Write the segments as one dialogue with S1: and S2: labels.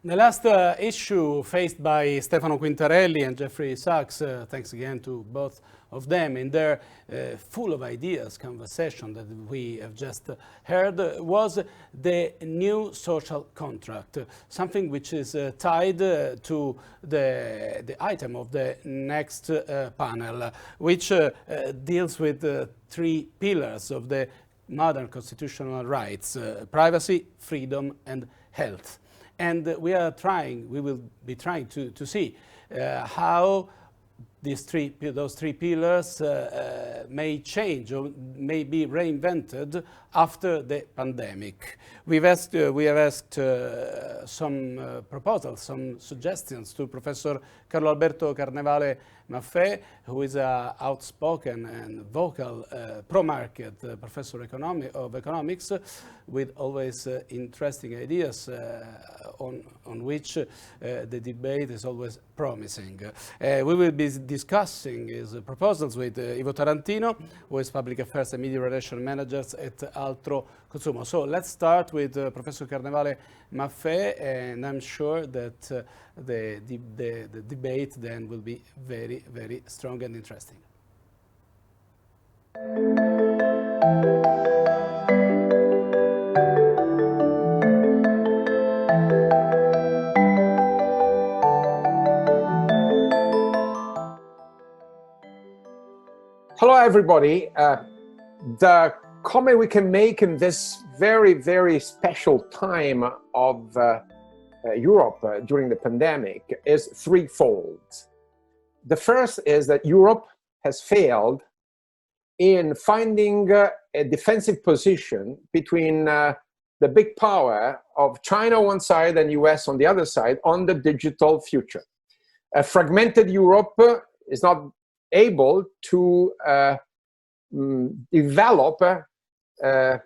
S1: The last issue faced by Stefano Quintarelli and Jeffrey Sachs, thanks again to both of them in their full of ideas conversation that we have just heard, was the new social contract, something which is tied to the item of the next panel, which deals with the three pillars of the modern constitutional rights: privacy, freedom, and health. And we will be trying to see how those three pillars may change or may be reinvented after the pandemic. We have asked some proposals, some suggestions to Professor Carlo Alberto Carnevale Maffei, who is an outspoken and vocal pro-market professor of economics, with always interesting ideas on which the debate is always promising. We will be discussing his proposals with Ivo Tarantino, who is Public Affairs and Media Relations Manager at Ultraconsumer. So let's start with Professor Carnevale Maffei, and I'm sure that the debate then will be very, very strong and interesting.
S2: Hello, everybody. The comment we can make in this very, very special time of Europe during the pandemic is threefold. The first is that Europe has failed in finding a defensive position between the big power of China on one side and US on the other side on the digital future. A fragmented Europe is not able to develop a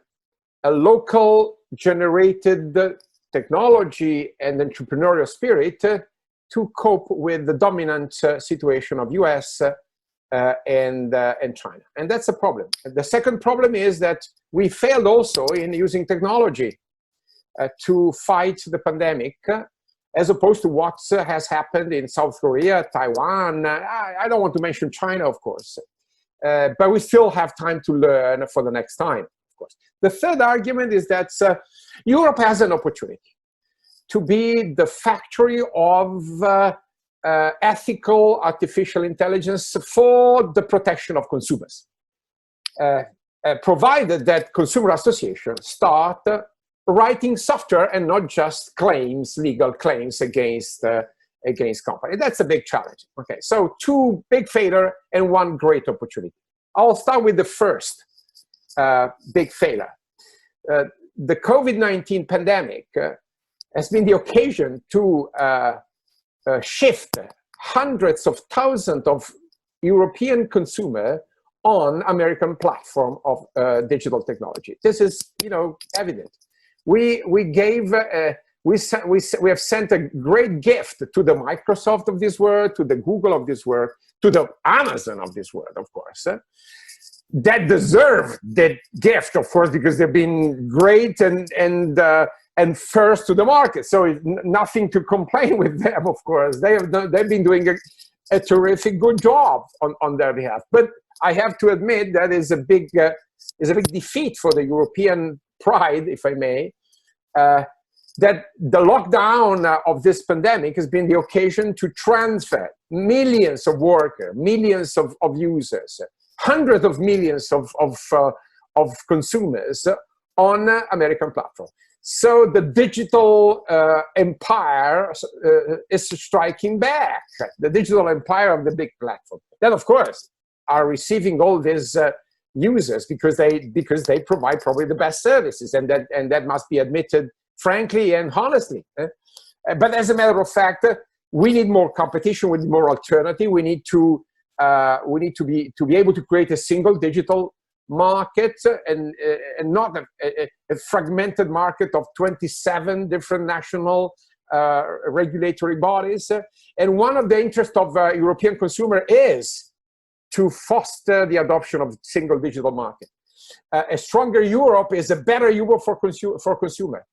S2: local generated technology and entrepreneurial spirit to cope with the dominant situation of US and China. And that's a problem. The second problem is that we failed also in using technology to fight the pandemic, as opposed to what has happened in South Korea, Taiwan. I don't want to mention China, of course, but we still have time to learn for the next time, of course. The third argument is that Europe has an opportunity to be the factory of ethical artificial intelligence for the protection of consumers, provided that consumer associations start writing software and not just claims, legal claims against companies. That's a big challenge. Okay, so two big failure and one great opportunity. I'll start with the first big failure. The COVID-19 pandemic has been the occasion to shift hundreds of thousands of European consumers on American platform of digital technology. This is, evident. We have sent a great gift to the Microsoft of this world, to the Google of this world, to the Amazon of this world, of course. That deserve that gift, of course, because they've been great and first to the market. So nothing to complain with them, of course. They've been doing a terrific good job on their behalf. But I have to admit that is a big defeat for the European pride, if I may, that the lockdown of this pandemic has been the occasion to transfer millions of workers, millions of users, hundreds of millions of consumers on American platform. So the digital empire is striking back, the digital empire of the big platform. Then, of course, are receiving all these users because they provide probably the best services, and that must be admitted frankly and honestly. But as a matter of fact, we need more competition, we need more alternative. We need to be able to create a single digital market and not a fragmented market of 27 different national regulatory bodies. And one of the interests of European consumer is to foster the adoption of single digital market. A stronger Europe is a better Europe for consumer.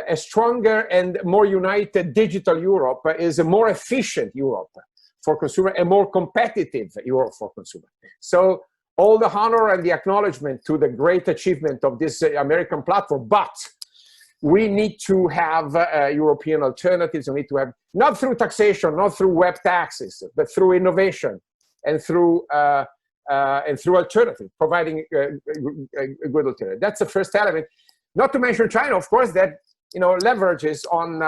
S2: A stronger and more united digital Europe is a more efficient Europe for consumer, a more competitive Europe for consumer. So all the honor and the acknowledgement to the great achievement of this American platform, but we need to have European alternatives. We need to have, not through taxation, not through web taxes, but through innovation and through alternative, providing a good alternative. That's the first element. Not to mention China, of course, that leverages on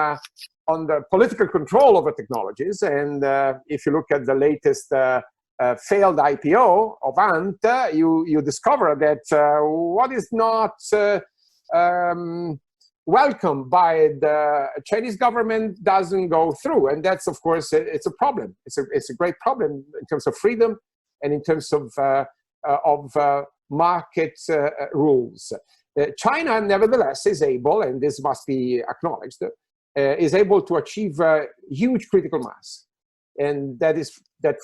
S2: the political control over technologies. And if you look at the latest failed IPO of Ant, you discover that what is not welcomed by the Chinese government doesn't go through, and that's, of course, it's a problem. It's a great problem in terms of freedom and in terms of market rules. China, nevertheless, is able, and this must be acknowledged, is able to achieve huge critical mass, and that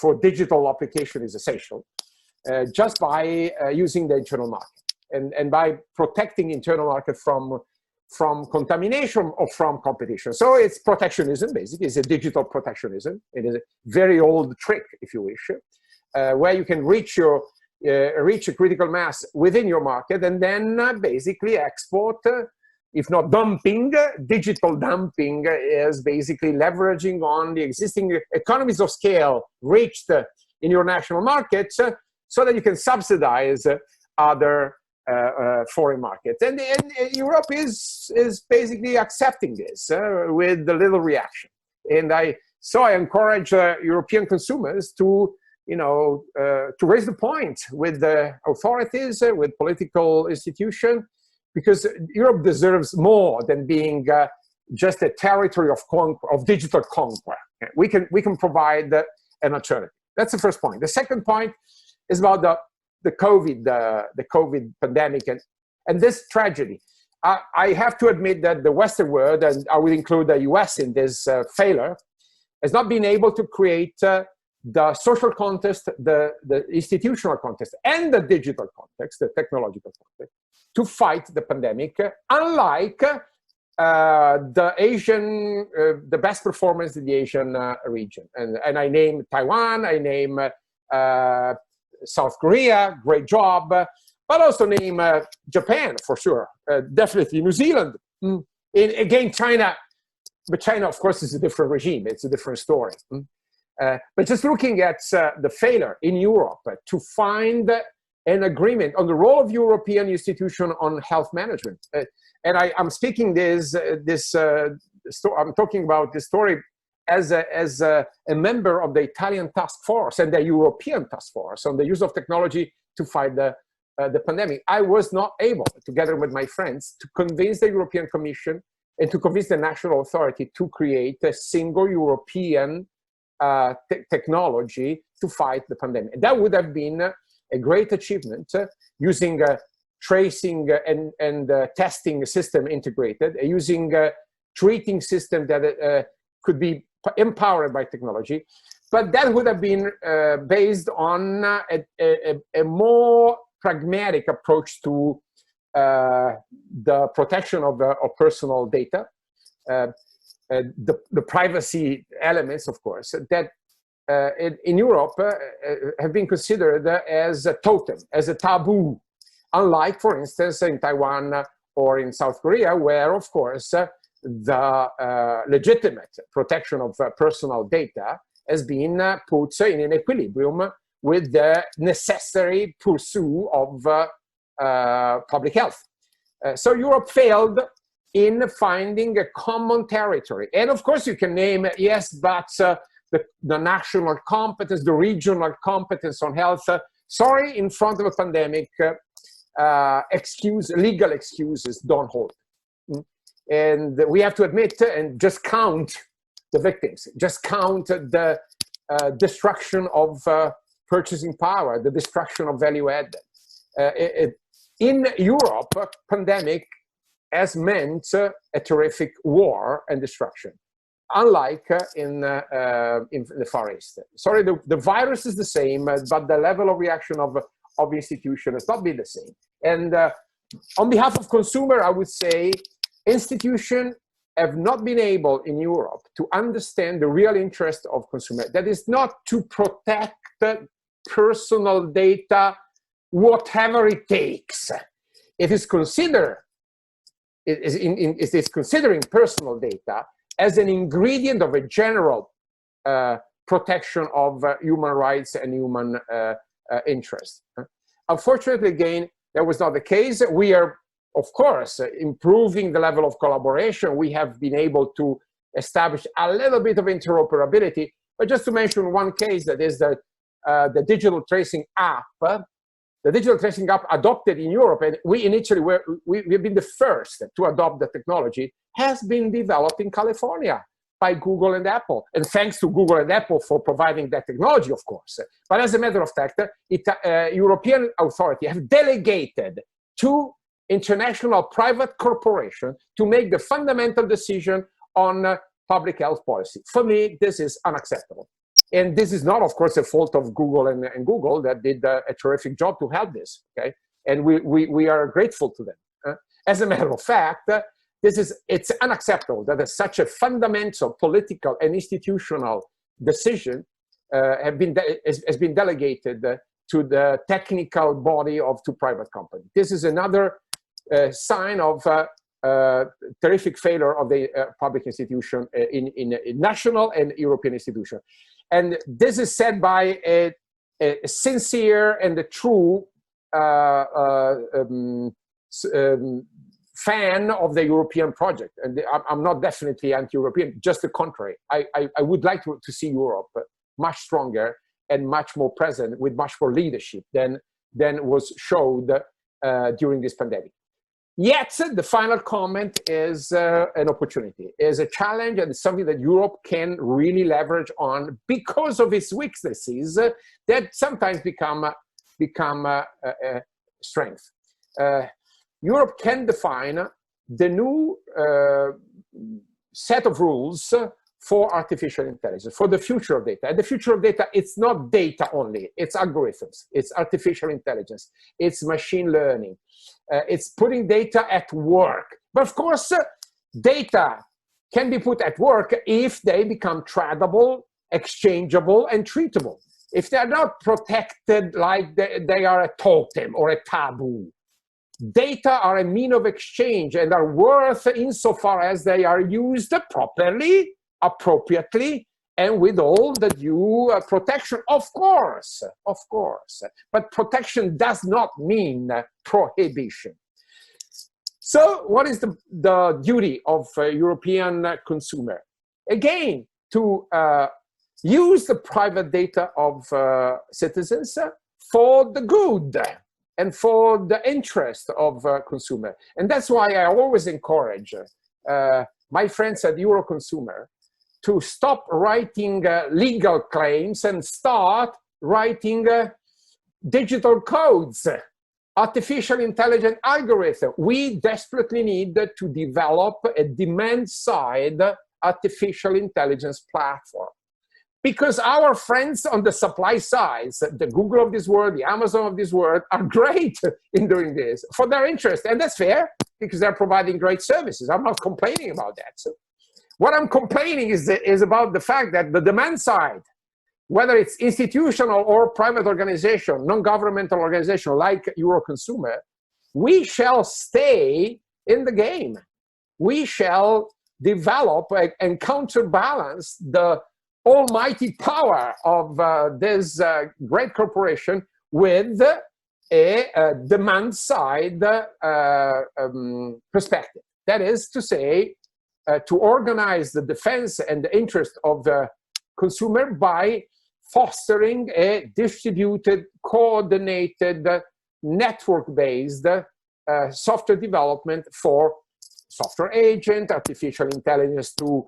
S2: for digital application is essential, just by using the internal market and by protecting internal market from contamination or from competition. So it's protectionism, basically. It's a digital protectionism. It is a very old trick, if you wish, where you can reach a critical mass within your market and then basically export, if not dumping. Digital dumping is basically leveraging on the existing economies of scale reached in your national markets so that you can subsidize other foreign markets. And Europe is basically accepting this with a little reaction. And I encourage European consumers to raise the point with the authorities, with political institutions, because Europe deserves more than being just a territory of digital conquest. We can provide an alternative. That's the first point. The second point is about the COVID pandemic and this tragedy. I have to admit that the Western world, and I will include the US in this failure, has not been able to create the social context, the institutional context, and the digital context, the technological context, to fight the pandemic, unlike the best performance in the Asian region. And I name Taiwan, I name South Korea, great job, but also name Japan, for sure, definitely New Zealand. Again, China, but China, of course, is a different regime. It's a different story. But just looking at the failure in Europe to find an agreement on the role of European institution on health management. And I'm speaking I'm talking about this story as a member of the Italian task force and the European task force on the use of technology to fight the pandemic. I was not able, together with my friends, to convince the European Commission and to convince the national authority to create a single European technology to fight the pandemic. That would have been a great achievement, using tracing and testing system integrated, using treating system that could be empowered by technology. But that would have been based on a more pragmatic approach to the protection of personal data, the privacy elements, of course, that in Europe have been considered as a totem, as a taboo, unlike, for instance, in Taiwan or in South Korea, where, of course, the legitimate protection of personal data has been put in an equilibrium with the necessary pursuit of public health. So Europe failed in finding a common territory. And of course you can name, yes, but the national competence, the regional competence on health, sorry, in front of a pandemic, legal excuses don't hold. And we have to admit and just count the victims, just count the destruction of purchasing power, the destruction of value added. In Europe, pandemic has meant a terrific war and destruction. unlike in the Far East. Sorry, the virus is the same, but the level of reaction of institution has not been the same. And on behalf of consumer, I would say institutions have not been able in Europe to understand the real interest of consumer. That is not to protect personal data, whatever it takes. It is considered, it is considering personal data as an ingredient of a general protection of human rights and human interests. Unfortunately, again, that was not the case. We are, of course, improving the level of collaboration. We have been able to establish a little bit of interoperability. But just to mention one case, that is the digital tracing app. The digital tracing app adopted in Europe, and we initially we've been the first to adopt the technology, has been developed in California by Google and Apple. And thanks to Google and Apple for providing that technology, of course. But as a matter of fact, European authorities have delegated to international private corporations to make the fundamental decision on public health policy. For me, this is unacceptable. And this is not, of course, a fault of Google and Google that did a terrific job to help this, okay? And we are grateful to them. As a matter of fact, it's unacceptable that such a fundamental political and institutional decision has been delegated to the technical body of two private companies. This is another sign of terrific failure of the public institution in national and European institution. And this is said by a sincere and a true fan of the European project. And I'm not definitely anti-European, just the contrary. I would like to see Europe much stronger and much more present with much more leadership than was showed during this pandemic. Yet, the final comment is an opportunity, is a challenge, and it's something that Europe can really leverage on because of its weaknesses that sometimes become strength. Europe can define the new set of rules for artificial intelligence, for the future of data. And the future of data, it's not data only, it's algorithms, it's artificial intelligence, it's machine learning, it's putting data at work. But of course, data can be put at work if they become tradable, exchangeable, and treatable. If they're not protected like they are a totem or a taboo. Data are a mean of exchange and are worth insofar as they are used properly, appropriately, and with all the due protection, of course. But protection does not mean prohibition. So what is the duty of a European consumer? Again, to use the private data of citizens for the good and for the interest of consumer. And that's why I always encourage my friends at Ultraconsumer to stop writing legal claims and start writing digital codes, artificial intelligence algorithm. We desperately need to develop a demand-side artificial intelligence platform. Because our friends on the supply side, the Google of this world, the Amazon of this world, are great in doing this for their interest. And that's fair, because they're providing great services. I'm not complaining about that. So what I'm complaining is about the fact that the demand side, whether it's institutional or private organization, non-governmental organization like Ultraconsumer, we shall stay in the game. We shall develop and counterbalance the almighty power of this great corporation with a demand side perspective. That is to say, to organize the defense and the interest of the consumer by fostering a distributed, coordinated, network-based software development for software agent, artificial intelligence to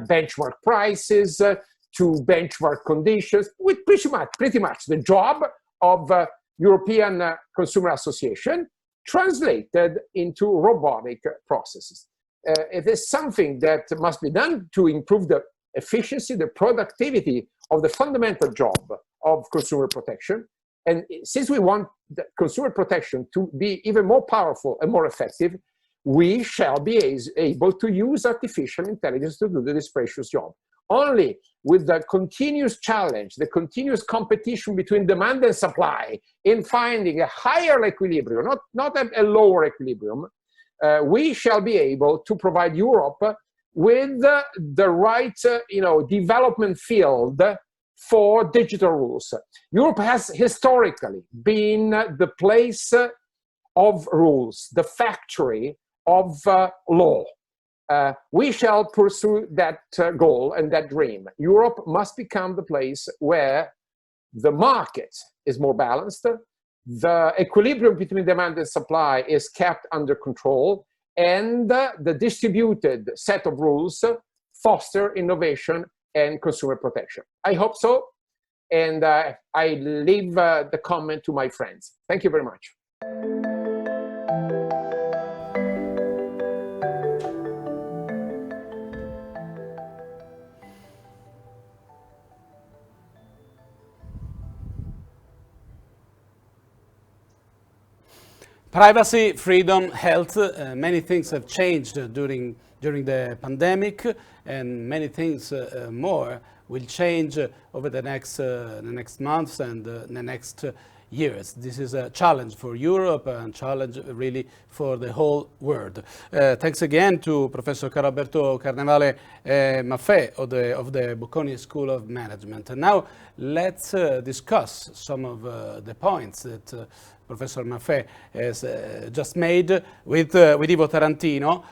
S2: benchmark prices, to benchmark conditions, with pretty much the job of European Consumer Association translated into robotic processes. it is something that must be done to improve the efficiency, the productivity of the fundamental job of consumer protection. And since we want the consumer protection to be even more powerful and more effective, we shall be able to use artificial intelligence to do this precious job. Only with the continuous challenge, the continuous competition between demand and supply in finding a higher equilibrium, not a lower equilibrium, we shall be able to provide Europe with the right development field for digital rules. Europe has historically been the place of rules, the factory of law. We shall pursue that goal and that dream. Europe must become the place where the market is more balanced, the equilibrium between demand and supply is kept under control, and the distributed set of rules foster innovation and consumer protection. I hope so, and I leave the comment to my friends. Thank you very much.
S1: Privacy, freedom, health, many things have changed during the pandemic, and many things more will change over the next months and the next years. This is a challenge for Europe and a challenge really for the whole world. Thanks again to Professor Carlalberto Carnevale Maffè of the Bocconi School of Management. And now let's discuss some of the points that Professor Maffè has just made with Ivo Tarantino,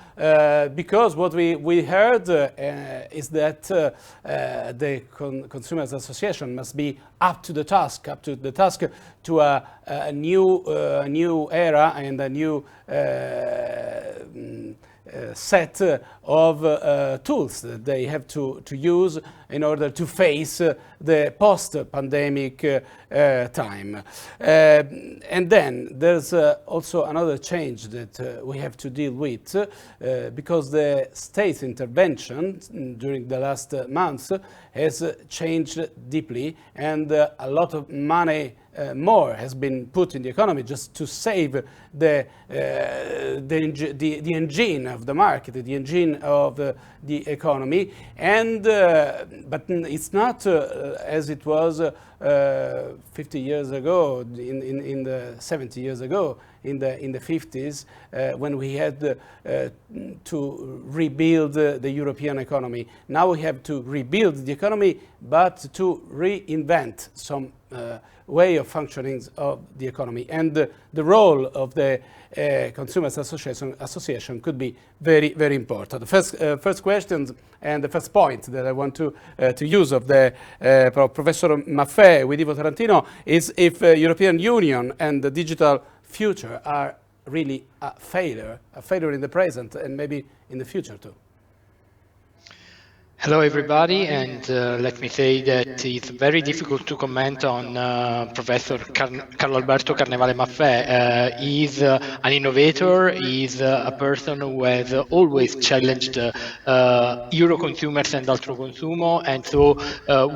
S1: because what we heard is that the Consumers Association must be up to the task to a new era and a new set of tools that they have to use in order to face the post-pandemic time. And then there's also another change that we have to deal with, because the state's intervention during the last months has changed deeply, and a lot of money more has been put in the economy just to save the engine of the market, the engine of the economy, and but it's not as it was 50 years ago, in the 70 years ago, in the 50s, when we had to rebuild the European economy. Now we have to rebuild the economy, but to reinvent some way of functioning of the economy. And the role of the Consumers Association could be very, very important. The first question and the first point that I want to use of the Professor Maffè with Ivo Tarantino is if European Union and the digital future are really a failure in the present and maybe in the future too.
S3: Hello everybody, and let me say that it's very difficult to comment on Professor Carlalberto Carnevale Maffè. He's an innovator, he's a person who has always challenged Euroconsumers and Ultraconsumer, and so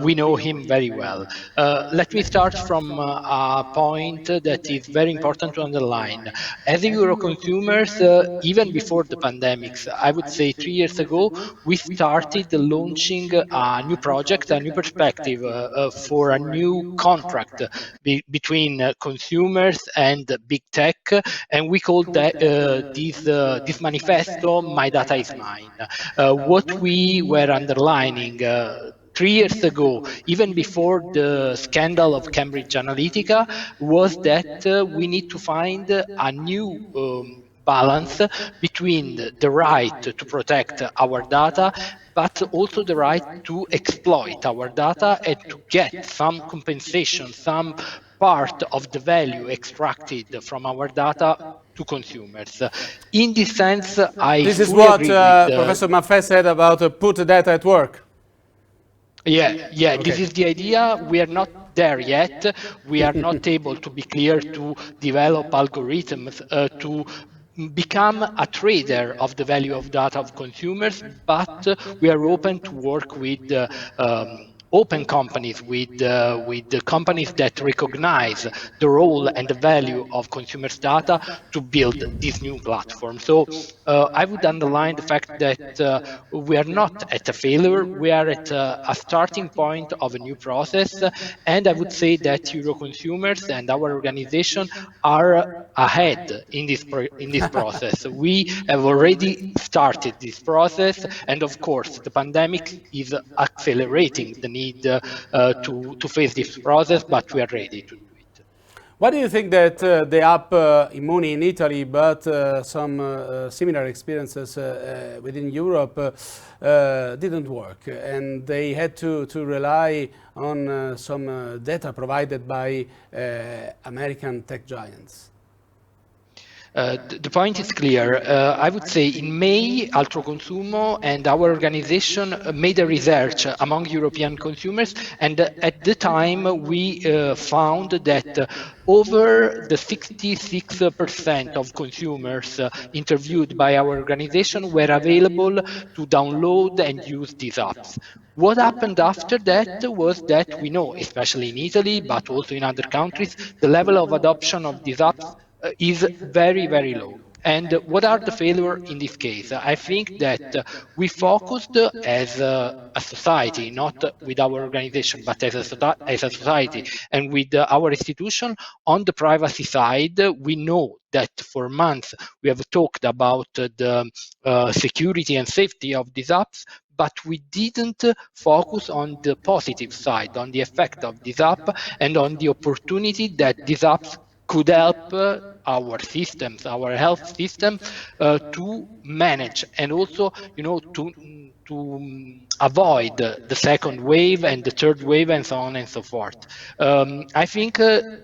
S3: we know him very well. Let me start from a point that is very important to underline. As Euroconsumers, even before the pandemics, I would say 3 years ago, we started launching a new project, a new perspective for a new contract between consumers and big tech, and we called that this manifesto "My Data is Mine." What we were underlining 3 years ago, even before the scandal of Cambridge Analytica, was that we need to find a new balance between the right to protect our data, but also the right to exploit our data and to get some compensation, some part of the value extracted from our data to consumers. In this sense,
S1: This is what Professor Maffè said about put data at work.
S3: Yeah,
S1: Okay.
S3: This is the idea. We are not there yet. We are not able to be clear to develop algorithms to become a trader of the value of data of consumers, but we are open to work with open companies, with the companies that recognize the role and the value of consumers' data to build this new platform. So I would underline the fact that we are not at a failure, we are at a starting point of a new process, and I would say that Euroconsumers and our organization are ahead in this process. We have already started this process, and of course, the pandemic is accelerating the need to face this process, but we are ready to do it.
S1: Why do you think that the app Immuni in Italy, but some similar experiences within Europe didn't work, and they had to rely on some data provided by American tech giants?
S3: The point is clear. I would say in May, Ultraconsumer and our organization made a research among European consumers, and at the time we found that over the 66% of consumers interviewed by our organization were available to download and use these apps. What happened after that was that we know, especially in Italy, but also in other countries, the level of adoption of these apps is very, very low. And what are the failures in this case? I think that we focused as a society, not with our organization, but as a society and with our institution on the privacy side. We know that for months we have talked about the security and safety of these apps, but we didn't focus on the positive side, on the effect of this app and on the opportunity that these apps could help our systems, our health system, to manage and also, to avoid the second wave and the third wave and so on and so forth. I think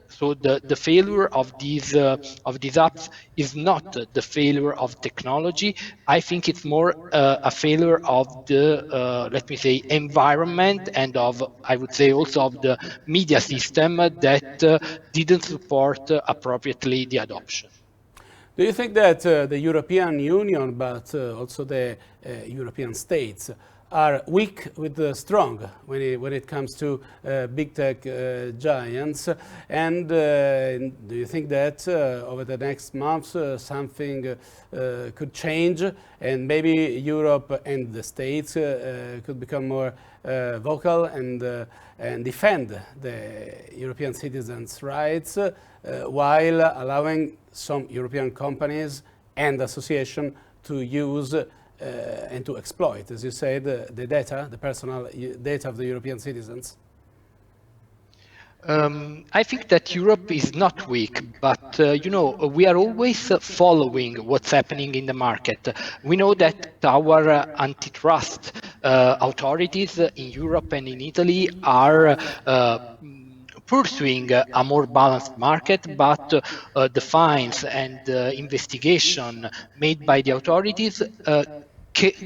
S3: so. The failure of these apps is not the failure of technology. I think it's more a failure of the let me say environment, and of, I would say, also of the media system that didn't support appropriately the adoption.
S1: Do you think that the European Union, but also the European states, are weak with the strong when it comes to big tech giants? And do you think that over the next months something could change, and maybe Europe and the states could become more vocal and defend the European citizens' rights while allowing some European companies and associations to use and to exploit, as you said, the data, the personal data of the European citizens?
S3: I think that Europe is not weak, but we are always following what's happening in the market. We know that our antitrust authorities in Europe and in Italy are pursuing a more balanced market, but the fines and investigation made by the authorities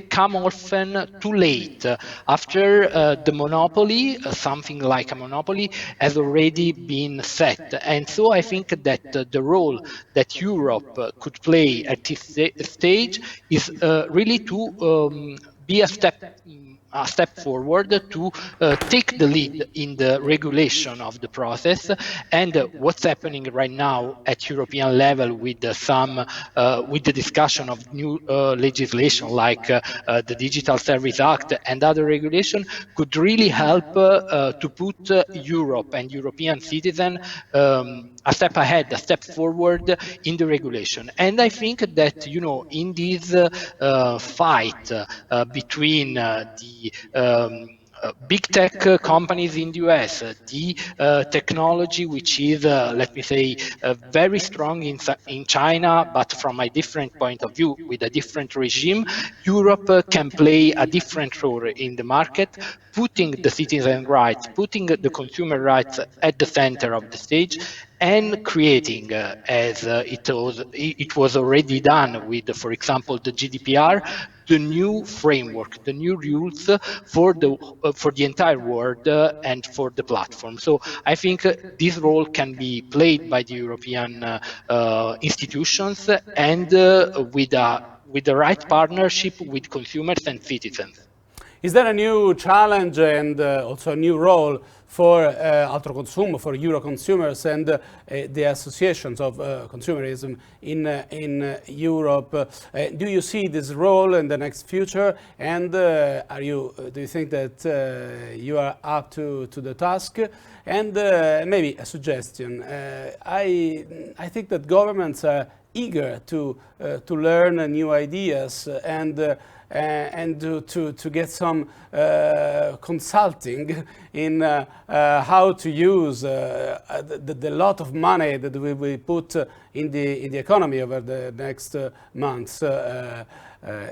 S3: come often too late, after the monopoly, something like a monopoly, has already been set. And so I think that the role that Europe could play at this stage is really to be a step forward, to take the lead in the regulation of the process. And what's happening right now at European level with with the discussion of new legislation like the Digital Service Act and other regulation could really help to put Europe and European citizens a step ahead, a step forward in the regulation. And I think that in this fight between the big tech companies in the US, the technology which is, let me say, very strong in China, but from a different point of view, with a different regime, Europe can play a different role in the market, putting the citizen rights, putting the consumer rights at the center of the stage, and creating, as it was already done with, for example, the GDPR, the new framework, the new rules for the entire world and for the platform. So I think this role can be played by the European institutions and with the right partnership with consumers and citizens.
S1: Is there a new challenge and also a new role for Ultraconsumer, for Euro consumers and the associations of consumerism in Europe? Do you see this role in the next future? And do you think that you are up to the task? And maybe a suggestion. I think that governments are eager to learn new ideas and to get some consulting in how to use the lot of money that we will put in the economy over the next months.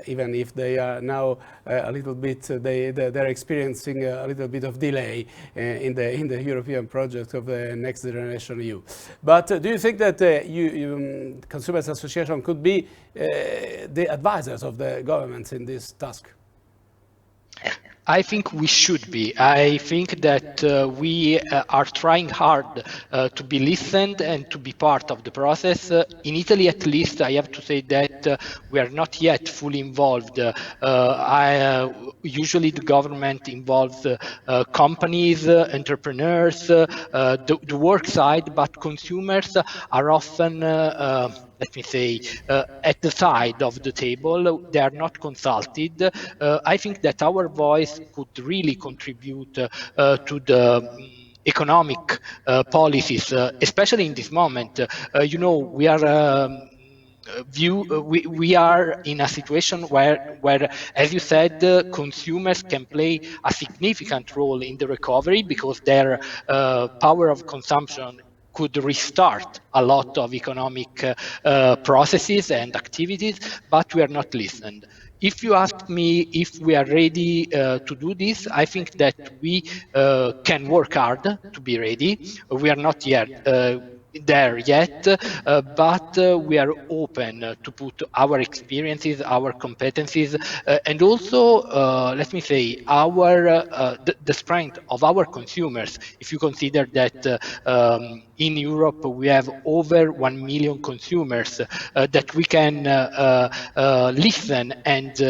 S1: Even if they are now a little bit, they're experiencing a little bit of delay in the European project of the Next Generation EU. But do you think that Consumers Association could be the advisors of the governments in this task?
S3: I think we should be. I think that we are trying hard to be listened and to be part of the process. In Italy, at least, I have to say that we are not yet fully involved. Usually the government involves companies, entrepreneurs, the work side, but consumers are often let me say, at the side of the table. They are not consulted. I think that our voice could really contribute to the economic policies, especially in this moment. We are we are in a situation where, as you said, consumers can play a significant role in the recovery because their power of consumption could restart a lot of economic processes and activities, but we are not listened. If you ask me if we are ready to do this, I think that we can work hard to be ready. We are not yet there yet, but we are open to put our experiences, our competencies, and also, let me say, the strength of our consumers. If you consider that in Europe we have over 1 million consumers that we can listen and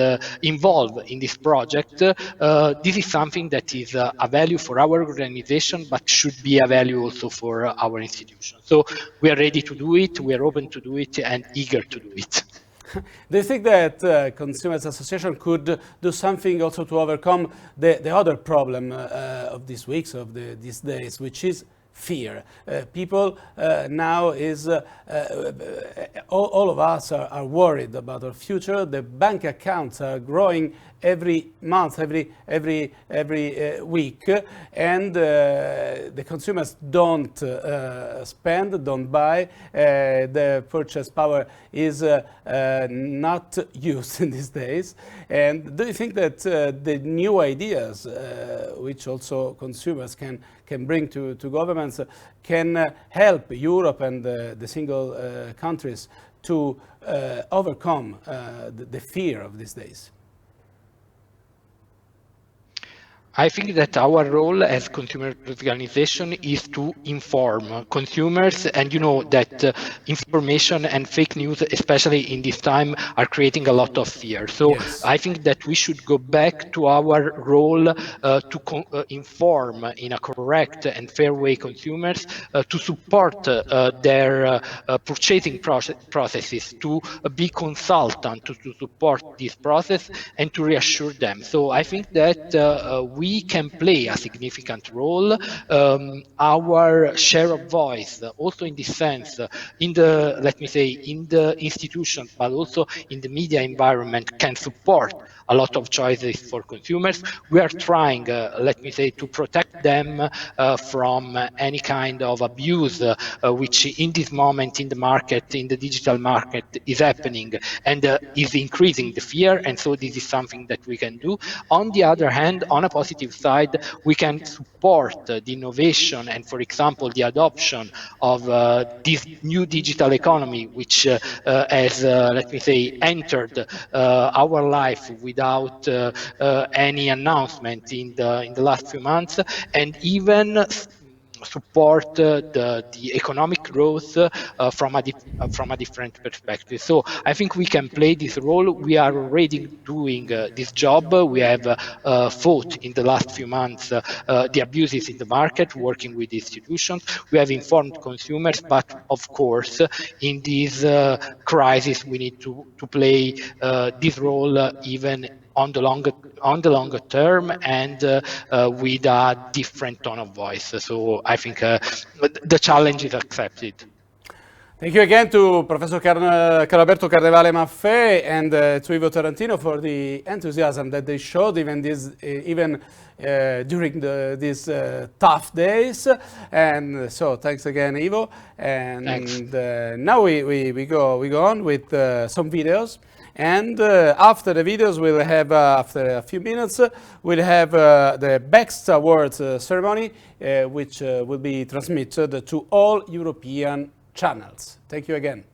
S3: involve in this project, this is something that is a value for our organization, but should be a value also for our institution. So we are ready to do it, we are open to do it, and eager to do it.
S1: Do you think that Consumers Association could do something also to overcome the other problem of these weeks, of these days, which is fear? People now all of us are worried about our future. The bank accounts are growing every month, every week, and the consumers don't spend, don't buy. The purchase power is not used in these days. And do you think that the new ideas, which also consumers can bring to governments, can help Europe and the single countries to overcome the fear of these days?
S3: I think that our role as consumer organization is to inform consumers, and you know that information and fake news, especially in this time, are creating a lot of fear. So yes. I think that we should go back to our role to inform in a correct and fair way consumers, to support their purchasing processes, to be consultant, to support this process and to reassure them. So I think that we can play a significant role. Our share of voice, also in this sense, in the, let me say, in the institutions, but also in the media environment, can support a lot of choices for consumers. We are trying, let me say, to protect them from any kind of abuse, which in this moment in the market, in the digital market, is happening and is increasing the fear. And so this is something that we can do. On the other hand, on a positive side, we can support the innovation and, for example, the adoption of this new digital economy, which has, let me say, entered our life without any announcement in the last few months, and even support the economic growth from a different perspective. So I think we can play this role. We are already doing this job. We have fought in the last few months the abuses in the market, working with institutions. We have informed consumers, but of course, in this crisis, we need to play this role even on the longer term and with a different tone of voice. So I think the challenge is accepted.
S1: Thank you again to Professor Carlalberto Carnevale Maffei and to Ivo Tarantino for the enthusiasm that they showed even during these tough days. And so thanks again, Ivo. And now we go on with some videos. And after the videos, we'll have, after a few minutes, we'll have the Bext Awards ceremony, which will be transmitted to all European channels. Thank you again.